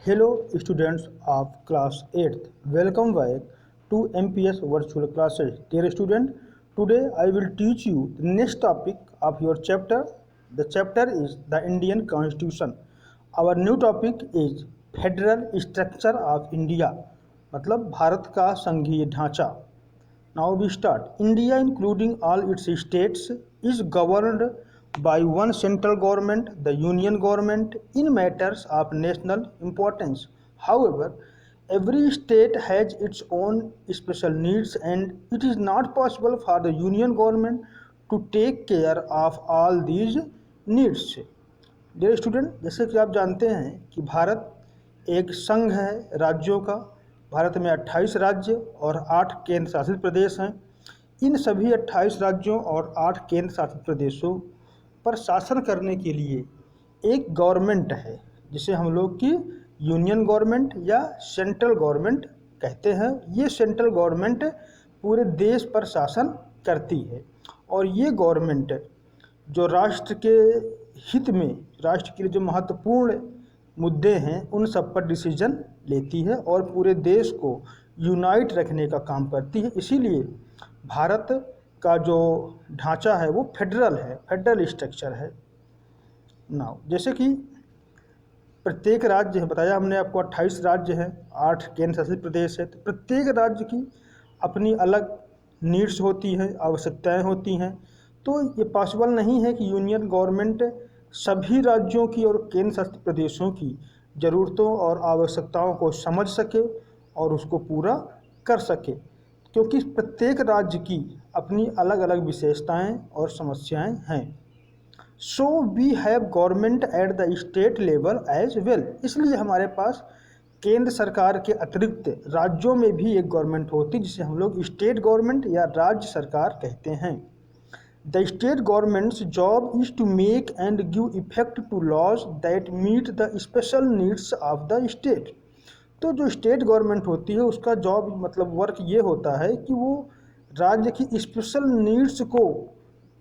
Hello students of class 8th. Welcome back to MPS virtual classes. Dear student, today I will teach you the next topic of your chapter. The chapter is the Indian Constitution. Our new topic is Federal Structure of India. मतलब भारत का संघीय ढांचा. Now we start. India, including all its states, is governed by one central government, the union government, in matters of national importance. However, every state has its own special needs and it is not possible for the union government to take care of all these needs. Dear student, जैसे कि आप जानते हैं कि भारत एक संघ है राज्यों का. भारत में 28 राज्य और 8 केंद्र शासित प्रदेश हैं. इन सभी 28 राज्यों और 8 केंद्र शासित प्रदेशों पर शासन करने के लिए एक गवर्नमेंट है जिसे हम लोग की यूनियन गवर्नमेंट या सेंट्रल गवर्नमेंट कहते हैं. ये सेंट्रल गवर्नमेंट पूरे देश पर शासन करती है और ये गवर्नमेंट जो राष्ट्र के हित में, राष्ट्र के लिए जो महत्वपूर्ण मुद्दे हैं उन सब पर डिसीजन लेती है और पूरे देश को यूनाइट रखने का काम करती है. इसीलिए भारत का जो ढांचा है वो फेडरल है, फेडरल स्ट्रक्चर है. नाउ जैसे कि प्रत्येक राज्य है, बताया हमने आपको 28 राज्य हैं, 8 केंद्र शासित प्रदेश है. तो प्रत्येक राज्य की अपनी अलग नीड्स होती हैं, आवश्यकताएं होती हैं. तो ये पॉसिबल नहीं है कि यूनियन गवर्नमेंट सभी राज्यों की और केंद्र शासित प्रदेशों की ज़रूरतों और आवश्यकताओं को समझ सके और उसको पूरा कर सके, क्योंकि प्रत्येक राज्य की अपनी अलग अलग विशेषताएं और समस्याएं हैं. So we have government at the state level as well. इसलिए हमारे पास केंद्र सरकार के अतिरिक्त राज्यों में भी एक गवर्नमेंट होती है जिसे हम लोग स्टेट गवर्नमेंट या राज्य सरकार कहते हैं. The state government's job is to make and give effect to laws that meet the special needs of the state. तो जो स्टेट गवर्नमेंट होती है उसका जॉब मतलब वर्क ये होता है कि वो राज्य की स्पेशल नीड्स को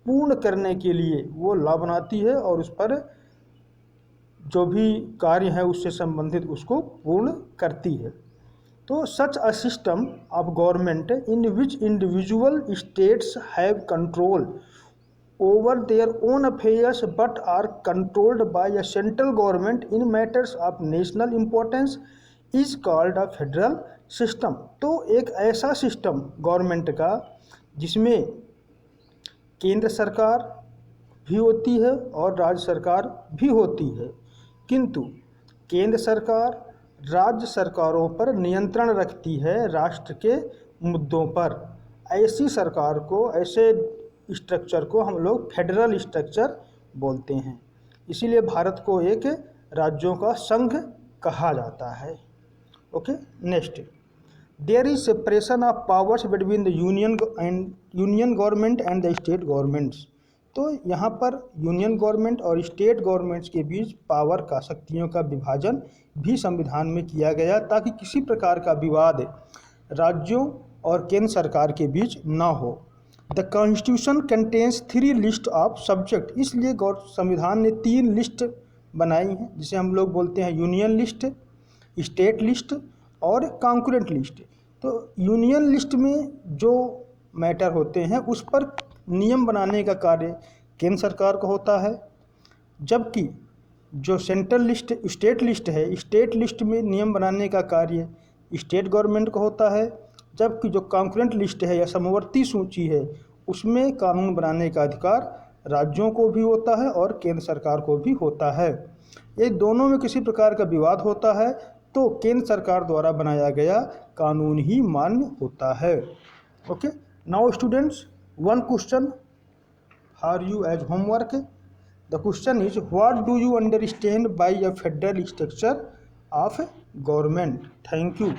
पूर्ण करने के लिए वो लॉ बनाती है और उस पर जो भी कार्य है उससे संबंधित उसको पूर्ण करती है. तो such a system of government in which individual states have control over their own affairs but are controlled by a central government in matters of national importance is called a federal system. तो एक ऐसा system government का जिसमें केंद्र सरकार भी होती है और राज्य सरकार भी होती है, किंतु केंद्र सरकार राज्य सरकारों पर नियंत्रण रखती है राष्ट्र के मुद्दों पर. ऐसी सरकार को, ऐसे स्ट्रक्चर को हम लोग फेडरल स्ट्रक्चर बोलते हैं. इसीलिए भारत को एक राज्यों का संघ कहा जाता है. Okay, next. There is separation of powers between the union government and the state governments. तो यहाँ पर यूनियन गवर्नमेंट और स्टेट गवर्नमेंट्स के बीच पावर का, शक्तियों का विभाजन भी संविधान में किया गया ताकि किसी प्रकार का विवाद राज्यों और केंद्र सरकार के बीच ना हो. The constitution contains 3 list of subject. इसलिए संविधान ने 3 लिस्ट बनाई हैं जिसे हम लोग बोलते हैं यूनियन लिस्ट, स्टेट लिस्ट और कॉन्करेंट लिस्ट. तो यूनियन लिस्ट में जो मैटर होते हैं उस पर नियम बनाने का कार्य केंद्र सरकार का होता है, जबकि जो सेंट्रल लिस्ट, स्टेट लिस्ट है, स्टेट लिस्ट में नियम बनाने का कार्य स्टेट गवर्नमेंट का होता है, जबकि जो कॉन्करेंट लिस्ट है या समवर्ती सूची है उसमें कानून बनाने का अधिकार राज्यों को भी होता है और केंद्र सरकार को भी होता है. ये दोनों में किसी प्रकार का विवाद होता है तो केंद्र सरकार द्वारा बनाया गया कानून ही मान्य होता है. Okay, now students, one question for you as homework. The question is what do you understand by a federal structure of government. Thank you.